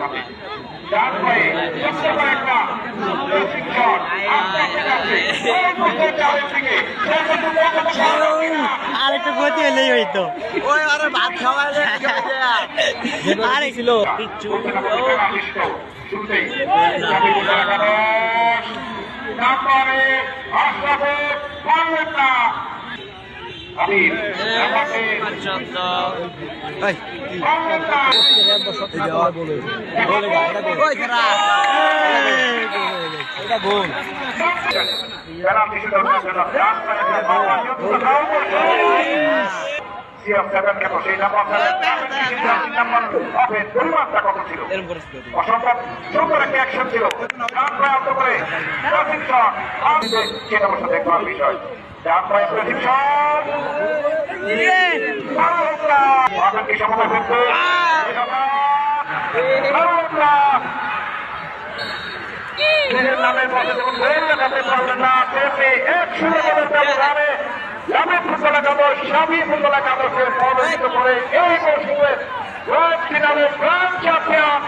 পাবে ডান পায়ে চেষ্টা করে একটা শট আরেকটু গতি হলেই হইতো ওই আরে ভাত খাওয়া আরে ছিল অসম্ভব সুন্দর একটা অ্যাকশন ছিল সেটা অবশ্য দেখবার বিষয় ডান পায়ে প্রশিক্ষণ সময় করতে নিজের নামের পথে যখন ধরে রাখাতে পারলেন না জামিন ফুটবলা কাগজ স্বামী ফুটবলা কাগজকে পরাজিত করে এই মৌসুমে গ্র্যান্ড ফিনালে গ্র্যান্ড চ্যাম্পিয়ন